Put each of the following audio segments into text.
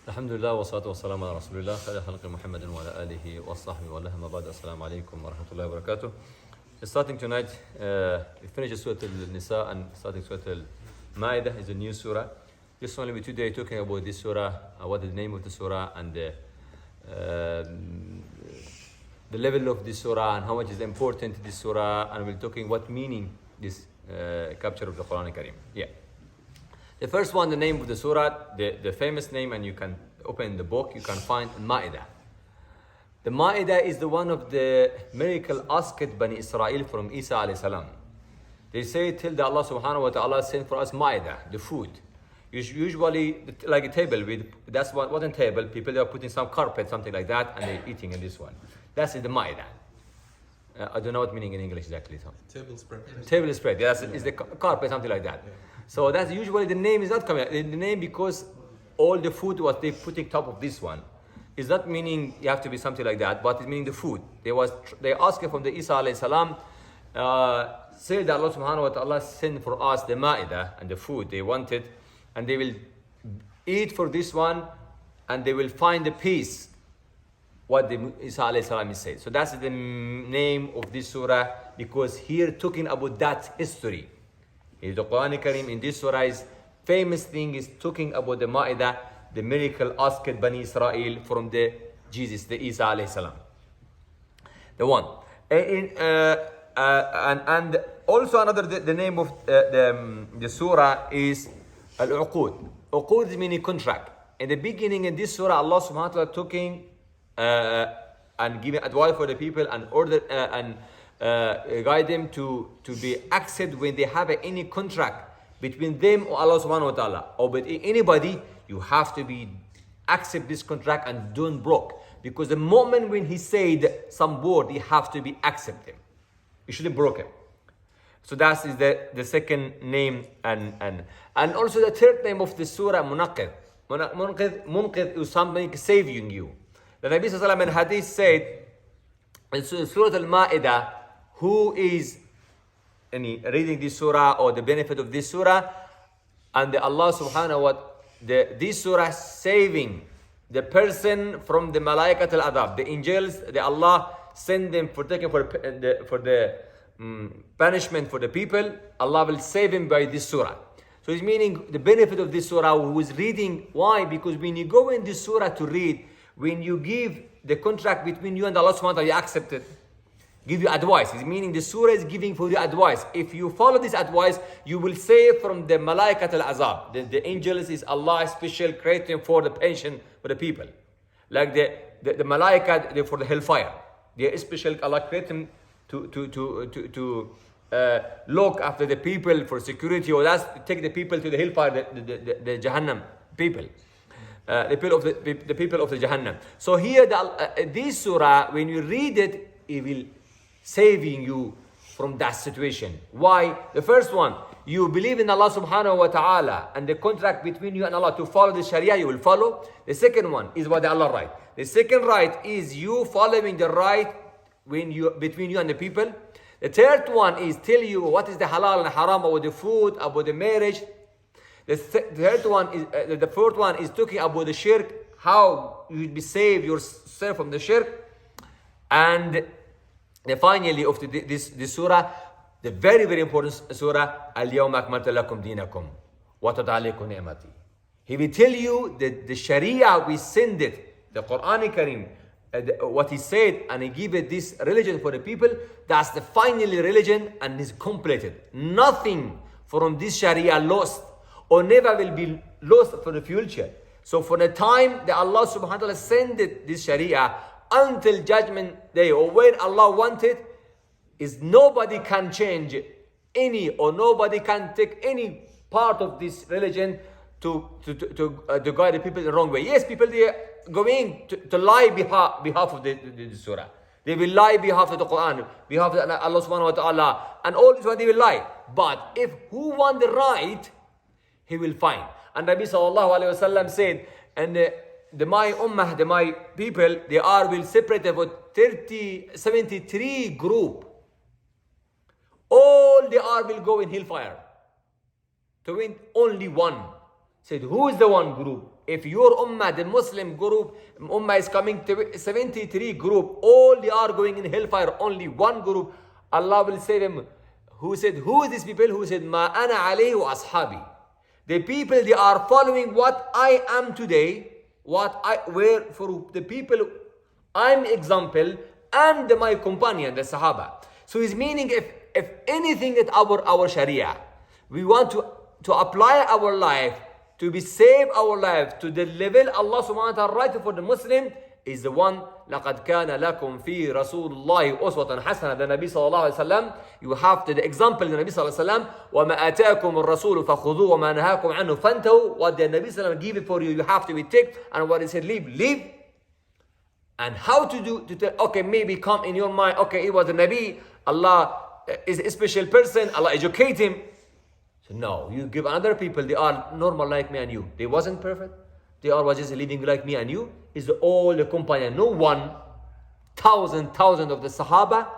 Alhamdulillah wa salatu wa salam ala Rasulullah khayri khalqi Muhammadin wa ala alihi wa sahbihi wa lahma ba'd. Assalamu alaikum wa rahmatullahi wa barakatuh. Starting tonight, we finished Surah Al-Nisa and starting Surah Al-Maaidah is a new surah. This one will be today talking about this surah, what is the name of the surah and the level of this surah and how much is important this surah, and we're talking what meaning this capture of the Quran Kareem. Yeah. The first one, the name of the surah, the famous name, and you can open the book, you can find Al-Maaidah. The Maaidah is the one of the miracle asked Bani Israel from Isa alayhi salam. They say till the Allah subhanahu wa ta'ala sent for us Maaidah, the food. Usually like a table, that's what wasn't table, people they are putting some carpet, something like that, and they're eating in this one. That's the Maaidah. I don't know what meaning in English exactly. So. Table spread. Table spread, yes, it's the carpet, something like that. Yeah. So that's usually the name is not coming. The name because all the food was they putting top of this one. It's not meaning you have to be something like that, but it's meaning the food. They asked from the Isa alayhi salam, say that Allah subhanahu wa ta'ala sent for us the Ma'idah and the food they wanted, and they will eat for this one, and they will find the peace. What the Isa alayhi salam is said. So that's the name of this surah, because here talking about that history. The Quran Kareem in this surah is famous thing is talking about the Ma'idah, the miracle asked Bani Israel from the Jesus, the Isa alayhi salam. The one. And also another, the name of the surah is Al-Uqud. Uqud is meaning contract. In the beginning in this surah, Allah subhanahu wa ta'ala talking and giving advice for the people and order and guide them to be accepted when they have any contract between them or Allah subhanahu wa ta'ala or with anybody. You have to be accept this contract and don't broke, because the moment when he said some word, you have to be accept him. You shouldn't broke him. So that is the second name, and also the third name of the surah, Munaqid. Munqid is something saving you. The Nabi sallallahu alaihi wasallam in hadith said in Surah Al-Maaidah, who is reading this surah or the benefit of this surah, and Allah subhanahu wa ta'ala, this surah saving the person from the malaikat al-adab, the angels, the Allah send them for taking for the punishment for the people. Allah will save him by this surah. So it's meaning the benefit of this surah who is reading. Why? Because when you go in this surah to read, when you give the contract between you and Allah subhanahu wa ta'ala, you accept it. Give you advice. It's meaning the surah is giving for you advice. If you follow this advice, you will save from the malaikat al-azab. The angels is Allah special creating for the pension for the people. Like the malaikat for the hellfire. They are special, Allah create them to look after the people for security, or that's take the people to the hellfire, the Jahannam people. The people of the Jahannam. So here this surah, when you read it, it will saving you from that situation. Why? The first one, you believe in Allah subhanahu wa ta'ala and the contract between you and Allah to follow the Sharia, you will follow. The second one is what Allah right. The second right is you following the right between you and the people. The third one is tell you what is the halal and haram about the food, about the marriage. The fourth one is talking about the shirk, how you will be saved yourself from the shirk. And finally of this surah, the very, very important surah, Al-Yawma akmaltu lakum dinakum wa atmamtu alaykum ni'mati. He will tell you that the Sharia we send it, the Quran Kareem, what he said, and he give it this religion for the people. That's the final religion and is completed. Nothing from this Sharia lost or never will be lost for the future. So for the time that Allah subhanahu wa ta'ala sent it, this Sharia, until judgment day, or when Allah wanted, is nobody can change any, or nobody can take any part of this religion to guide the people the wrong way. Yes, people they are going to lie behalf of the surah. They will lie behalf of the Quran, behalf of Allah subhanahu wa ta'ala, and all this one they will lie. But if who want the right, he will find. And Nabi sallallahu alayhi wa sallam said, and my ummah, my people, they will separate about 73 group. All they will go in hellfire. To win only one. Said, who is the one group? if your ummah, the Muslim group, ummah is coming to 73 group, all they are going in hellfire, only one group, Allah will say them, who said, who is these people? Who said, Ma ana alayhi wa ashabi. The people, they are following what I am today, where for the people, I'm example, and my companion, the Sahaba. So it's meaning if anything at our Sharia, we want to apply our life, to be save our life to the level Allah subhanahu wa ta'ala writing for the Muslim, is the one, لَقَدْ كَانَ لَكُمْ فِي رَسُولُ اللَّهِ أُسْوَةً حَسَنَةً. The Nabi sallallahu alayhi wa sallam, you have the example of the Nabi sallallahu alayhi wa sallam, وَمَا آتَاكُمُ الرَّسُولُ فَخُذُوهُ وَمَا نَهَاكُمْ عَنْهُ فَانْتَهُوا. What the Nabi sallallahu alayhi wa sallam give it for you, you have to be take, and what he said, leave. And how to do, to tell, okay, maybe come in your mind, okay, it was the Nabi, Allah is a special person, Allah educate him. So no, you give other people, they are normal like me and you. They wasn't perfect. They are just living like me and you. Is all the companion. No one, thousand of the Sahaba,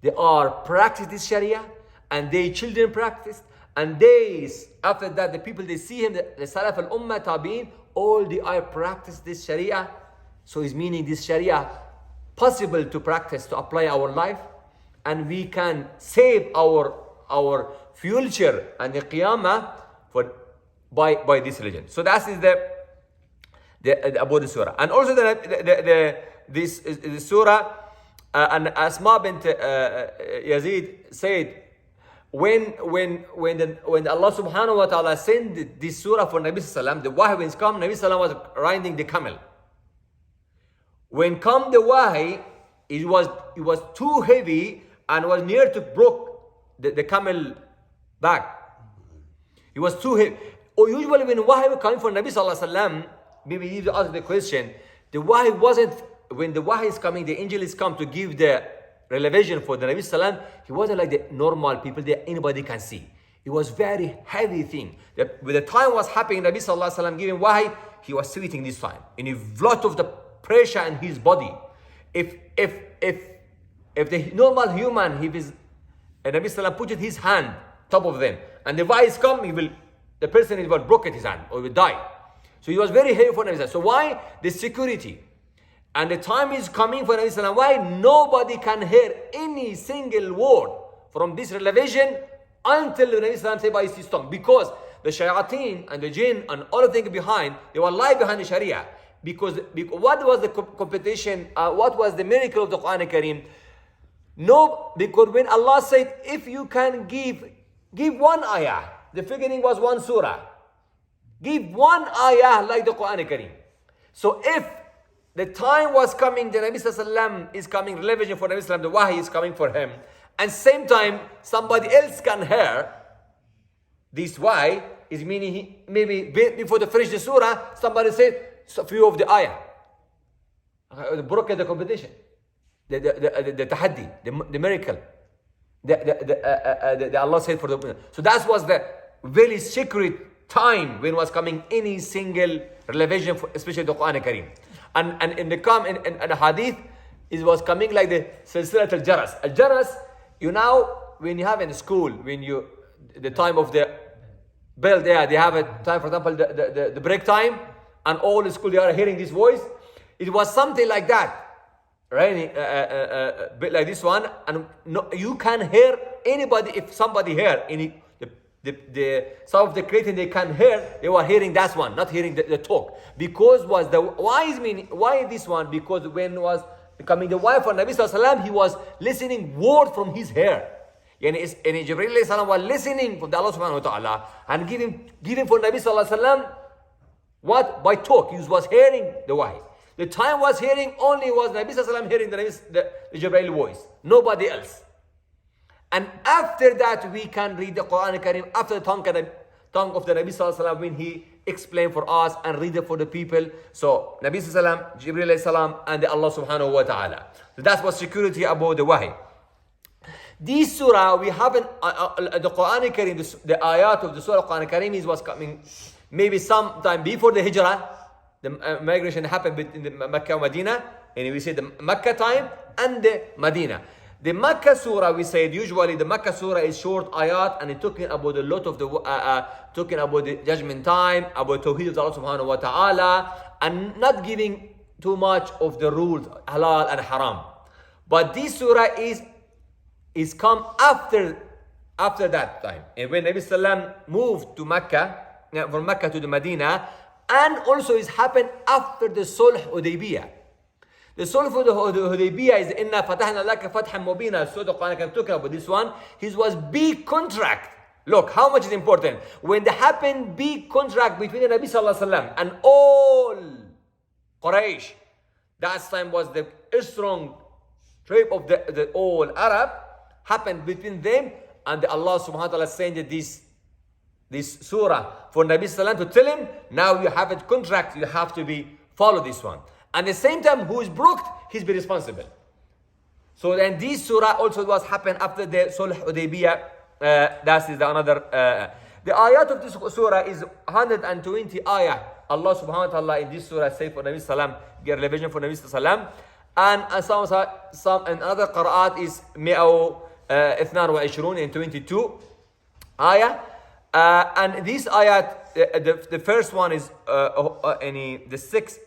they are practice this Sharia, and their children practiced. And days after that, the people, they see him, the Salaf al-Ummah, Tabi'in, all they are practice this Sharia. So it's meaning this Sharia possible to practice, to apply our life, and we can save our future and the Qiyamah by this religion. So that is the about the surah. And also this surah, and Asma bint Yazid said, when Allah subhanahu wa ta'ala sent this surah for Nabi sallam, the wahy when come, Nabi sallam was riding the camel. When come the wahy, it was too heavy and was near to broke the camel back. It was too heavy. Or usually when wahy was coming from Nabi sallallahu alaihi wasallam, maybe you ask the question, the wahy wasn't, when the wahy is coming, the angel is come to give the revelation for the Nabi sallallahu, he wasn't like the normal people that anybody can see. It was very heavy thing. When the time was happening, Nabi sallallahu alaihi wasallam giving wahy, he was sweating this time. And a lot of the pressure in his body. If the normal human, he is, and Nabi sallallahu put his hand top of them, and the voice come, the person will broke his hand or will die. So he was very heavy for Nabi sallallahu. So why the security? And the time is coming for Nabi sallallahu. Why nobody can hear any single word from this revelation until the Nabi sallallahu say by his tongue? Because the shayateen and the jinn and all the things behind, they were lie behind the Sharia. Because what was the competition? What was the miracle of the Quran Kareem? No, because when Allah said, if you can give one ayah, the beginning was one surah. Give one ayah like the Quran Kareem. So if the time was coming, the Nabi Sallallahu is coming, revelation for Nabi Sallallahu, the wahi is coming for him, and same time somebody else can hear this wahi, is meaning maybe before they finish the surah, somebody said a few of the ayah. Broke the competition. The tahaddi, the miracle. The Allah said for the. So that was the very secret time when was coming any single revelation, especially the Quran Kareem. And in the hadith, it was coming like the silsilat al-jaras. Al-jaras, you know, when you have in school, the time of the bell there, they have a time, for example, the break time, and all the school, they are hearing this voice. It was something like that. Right, bit like this one, and no, you can hear anybody. If somebody hear any, some of the creating they can hear, they were hearing that one, not hearing the talk. Because was the why this one? Because when was becoming the wife of Nabi Sallallahu Alaihi Wasallam, he was listening word from his hair. And Jibreel Alayhi Salam was listening from the Allah Subhanahu Wa Taala and giving for Nabi Sallallahu Alaihi Wasallam what by talk. He was hearing the wahi. The time was hearing only was Nabi Sallallahu Alaihi Wasallam hearing the Jibreel voice, nobody else. And after that, we can read the Quran Kareem after the tongue of the Nabi Sallallahu Alaihi Wasallam when he explained for us and read it for the people. So Nabi Sallallahu Alaihi Wasallam, Jibreel Alayhi Salam, and the Allah Subhanahu Wa Taala. So that's what security about the wahi. This surah we have the Quran Kareem, the ayat of the surah Quran Kareem was coming maybe sometime before the Hijrah. The migration happened between the Mecca and Medina, and we say the Mecca time and the Medina. The Makkah surah, we said usually the Makkah surah is short ayat and it's talking about a lot of the talking about the judgment time, about Tawheed of Allah subhanahu wa ta'ala, and not giving too much of the rules halal and haram. But this surah is come after that time. And when Nabi Sallam moved to Mecca, from Mecca to the Medina, and also it's happened after the Sulh Hudaybiyah. The Sulh Hudaybiyah is Inna Fatahna Laka Fathan Mubina. So the Quran can talk about this one. His was big contract. Look how much is important. When there happened big contract between the Nabi Sallallahu Alaihi Wasallam and all Quraysh, that time was the strong tribe of the all Arab, happened between them, and Allah subhanahu wa ta'ala sent this surah for Nabi Sallallahu to tell him, now you have a contract, you have to follow this one. And at the same time, who is broke, he's be responsible. So then this surah also was happened after the Sulh Hudaybiyah. That is another. The ayat of this surah is 120 ayah. Allah subhanahu wa ta'ala in this surah say for Nabi Sallam, get revision for Nabi Sallam. And some another qira'at is 122 and 22 ayah. And this ayat, the first one is the six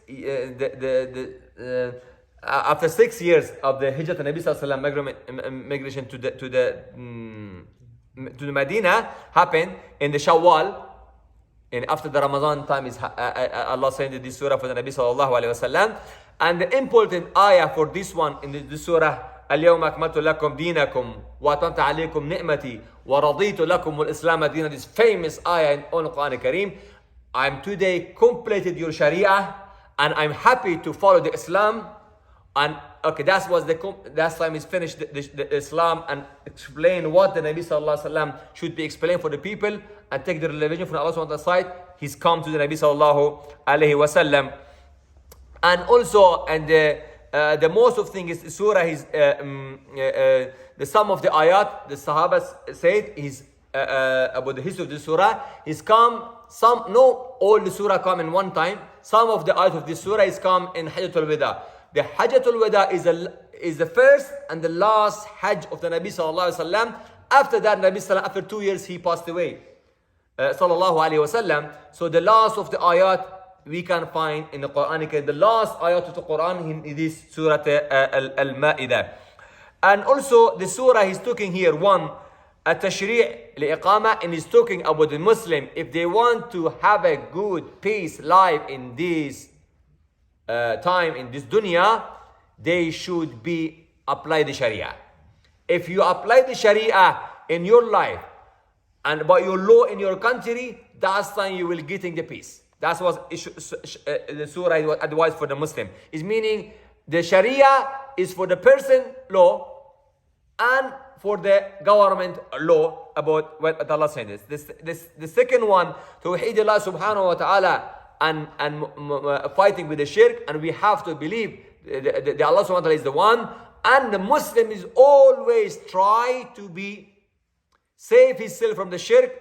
after 6 years of the Hijrat Nabi Sallallahu Alaihi Wasallam migration to the Medina happened in the Shawwal, and after the Ramadan time is Allah sent this surah for the Nabi Sallallahu Alaihi Wasallam. And the important ayah for this one in this surah, اليوم أكملت لكم دينكم وأتممت عليكم نعمتي ورضيت لكم الإسلام دينا. This famous ayah in Al-Quran Kareem. I'm today completed your Sharia and I'm happy to follow the Islam. And okay, that time is finished the Islam and explain what the Nabi Sallallahu Alaihi Wasallam should be explained for the people and take the revelation from Allah Subhanahu wa Ta'ala side. He's come to the Nabi Sallallahu Alaihi Wasallam. And also, and the most of things is surah is the sum of the ayat the Sahabas said is about the history of the surah is come all the surah come in one time. Some of the ayat of this surah is come in Hajjatul Wada. The Hajjatul Wada is the first and the last Hajj of the Nabi Sallallahu Alaihi Wasallam. After that, Nabi Sallallahu after 2 years he passed away. Sallallahu Alaihi Wasallam. So the last of the ayat we can find in the Quran, the last ayat of the Quran in this Surah Al-Maaidah. And also the surah is talking here, one, التشريع لإقامة, and is talking about the Muslim, if they want to have a good peace life in this time, in this dunya, they should apply the Sharia. If you apply the Sharia in your life and by your law in your country, that's time you will getting the peace. That was the surah was advised for the Muslim. Is meaning the Sharia is for the person law and for the government law about what Allah said. The second one, Tawheed Allah subhanahu wa ta'ala and fighting with the shirk, and we have to believe the Allah subhanahu wa ta'ala is the one, and the Muslim is always try to save himself from the shirk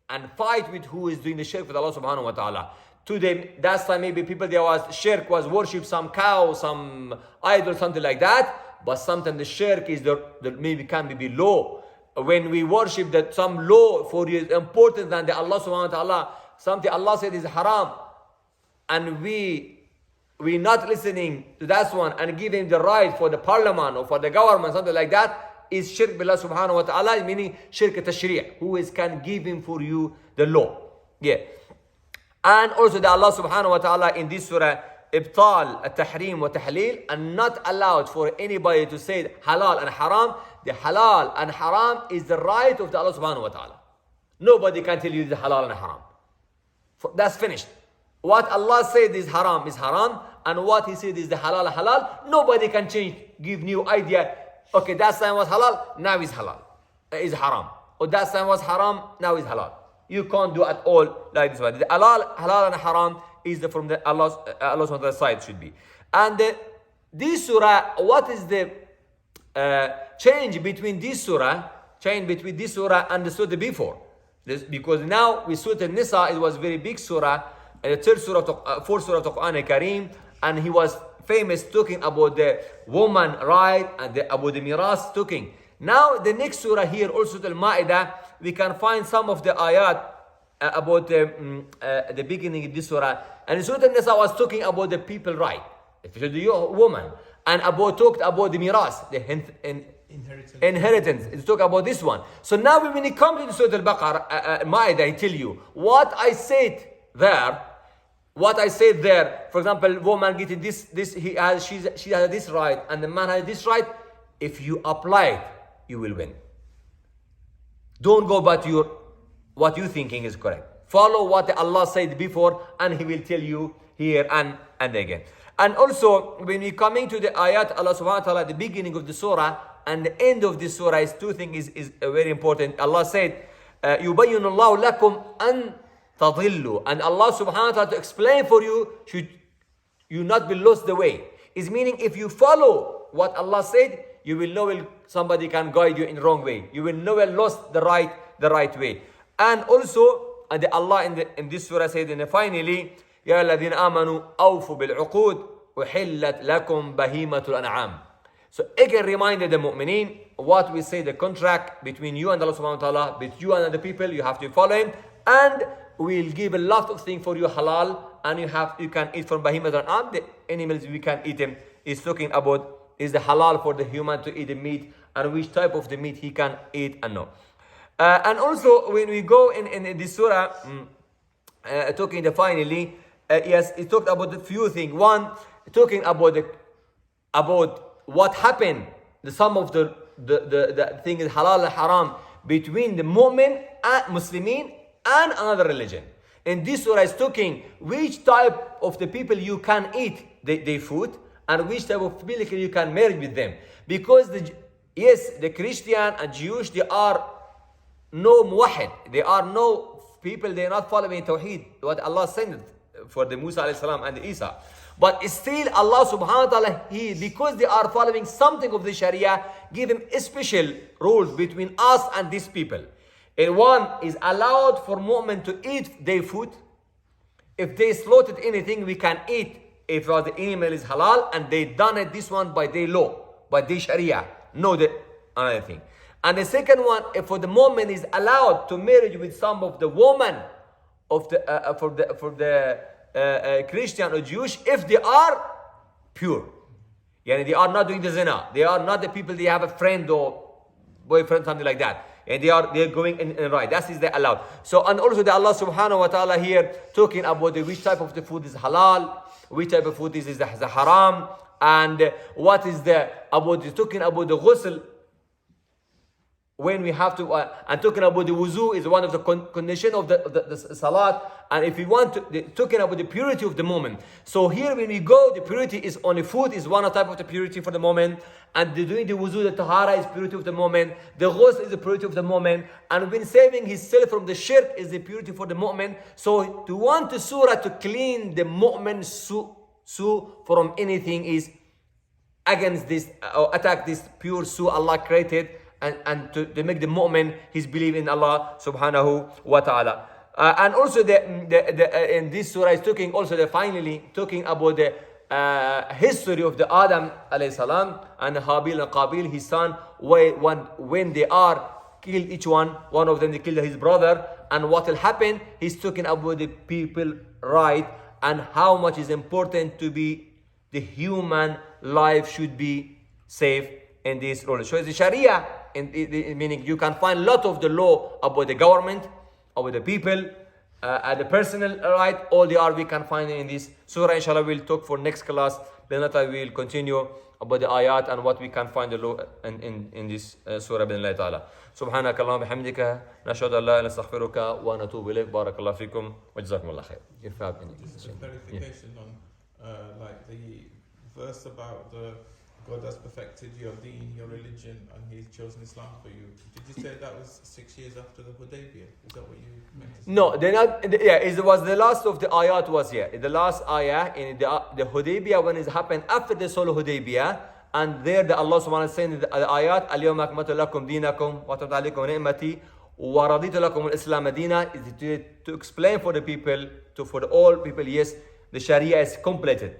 and fight with who is doing the shirk with Allah subhanahu wa ta'ala. Today, that time maybe people there was shirk was worship some cow, some idol, something like that. But sometimes the shirk is the maybe can be low. When we worship that some law for you is important than the Allah subhanahu wa ta'ala, something Allah said is haram, and we not listening to that one and giving the right for the parliament or for the government, something like that, is shirk billah subhanahu wa ta'ala, meaning shirk tashri', who is can give him for you the law. Yeah. And also the Allah subhanahu wa ta'ala in this surah, ibtal, tahrim wa tahleel, and not allowed for anybody to say halal and haram. The halal and haram is the right of the Allah subhanahu wa ta'ala. Nobody can tell you the halal and haram. That's finished. What Allah said is haram, and what He said is the halal. Nobody can change, give new idea. Okay, that time was halal, now is halal, is haram. Or that time was haram, now is halal. You can't do at all like this. The halal and haram is from the Allah's side should be. And this surah, what is the change between this surah and the surah before? Because now with Surah An-Nisa, it was very big surah, the fourth surah of the Quran Kareem, and he was famous talking about the woman right and about the miras talking. Now the next surah here, also Al-Maaidah, we can find some of the ayat about the beginning of this surah. And Surah An-Nisa was talking about the people right, especially the woman, and talked about the miras, the inheritance. It's talk about this one. So now when it comes to Surah Al-Baqarah, Ma'idah, I tell you what I said there. For example, woman getting this, she has this right, and the man has this right. If you apply it, you will win. Don't go back to what you thinking is correct. Follow what Allah said before, and He will tell you here and again. And also, when we coming to the ayat, Allah subhanahu wa ta'ala, the beginning of the surah and the end of the surah is two things is very important. Allah said, يُبَيِّنُ اللَّهُ لَكُمْ أَن تَضِلُّوا. And Allah subhanahu wa ta'ala to explain for you, should you not be lost the way. Is meaning if you follow what Allah said, you will know somebody can guide you in the wrong way. You will never lost the right way. And also, Allah in this surah said, and finally, يا الذين آمنوا أوفوا بالعقود وحلت لكم بهيمة الأنعام. So again reminded the mu'mineen what we say, the contract between you and Allah subhanahu wa ta'ala, between you and other people, you have to follow Him, and we'll give a lot of things for you halal, and you can eat from Bahimat al-An'am, the animals we can eat them. Is talking about is the halal for the human to eat the meat, and which type of the meat he can eat and no. And also when we go in this surah, talking finally, yes, it talked about a few things. One, talking about what happened, some of the thing is halal and haram between the mu'min and Muslimin and another religion. In this surah is talking which type of the people you can eat their food, and which type of people you can marry with them. Because the Christian and Jewish, they are no muwahid, they are no people, they are not following Tawheed, what Allah sent for the Musa alayhi salam and the Isa. But still Allah subhanahu wa ta'ala, because they are following something of the Sharia, give them special rules between us and these people. And one is allowed for mu'min to eat their food. If they slaughtered anything, we can eat if the animal is halal, and they done it this one by their law, by their Sharia. No, another thing. And the second one, if for the mu'min is allowed to marry with some of the woman of for the Christian or Jewish, if they are pure. Yani they are not doing the zina. They are not the people, they have a friend or boyfriend, something like that. And they are going in right. That is the allowed. So, and also the Allah subhanahu wa ta'ala here talking about which type of the food is halal, which type of food is the haram, and what is talking about the ghusl, when we have to, and talking about the wuzu is one of the condition of the salat, and if we want to, talking about the purity of the moment. So here when we go, the purity is only food is one type of the purity for the moment, and doing the wuzu, the tahara is purity of the moment, the ghusl is the purity of the moment, and when saving himself from the shirk is the purity for the moment. So to want the surah to clean the mu'min from anything is against this, or attack this pure Allah created, and to make the mu'min his belief in Allah subhanahu wa ta'ala. And also in this surah is talking also finally talking about the history of the Adam alayhi salam and Habil and Qabil, his son, when they are killed, each one of them, they killed his brother, and what will happen. He's talking about the people right, and how much is important to be the human life should be safe in this role. So the Sharia, meaning you can find a lot of the law about the government, about the people, the personal right, all we can find in this surah. Inshallah, we'll talk for next class. Then we'll continue about the ayat and what we can find the law in this surah. Bismillah ta'ala. Subhanaka Allahumma bihamdika, nashhadu an la ilaha illa anta astaghfiruka wa natubu ilayk. Barakallahu fikum wa jazakumullah khair. If you have any just a clarification on like the verse about God has perfected your deen, your religion, and He's chosen Islam for you. Did you say that was 6 years after the Hudaybiyah? Is that what you meant to say? No, they're not. It was the last of the ayat was here. The last ayah in the Hudaybiyah, when it happened after the Solo Hudaybiyah, and there the Allah subhanahu wa ta'ala saying the ayat, Al-yawma akmaltu lakum dinakum wa atmamtu alaykum ni'mati wa raditu lakum al-Islam dina, to explain for the people, for all people, yes, the Sharia is completed.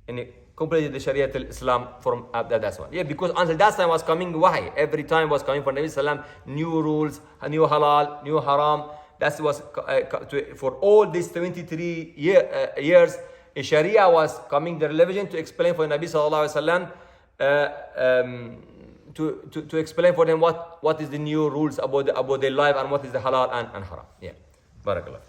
And completed the Sharia al-Islam from that's one. Yeah, because until that time was coming wahy. Every time was coming from Nabi Sallam, new rules, new halal, new haram. That was for all these 23 years. Sharia was coming the religion to explain for Nabi Sallallahu Alaihi Wasallam, to explain for them what is the new rules about their life and what is the halal and haram. Yeah. Barakallah.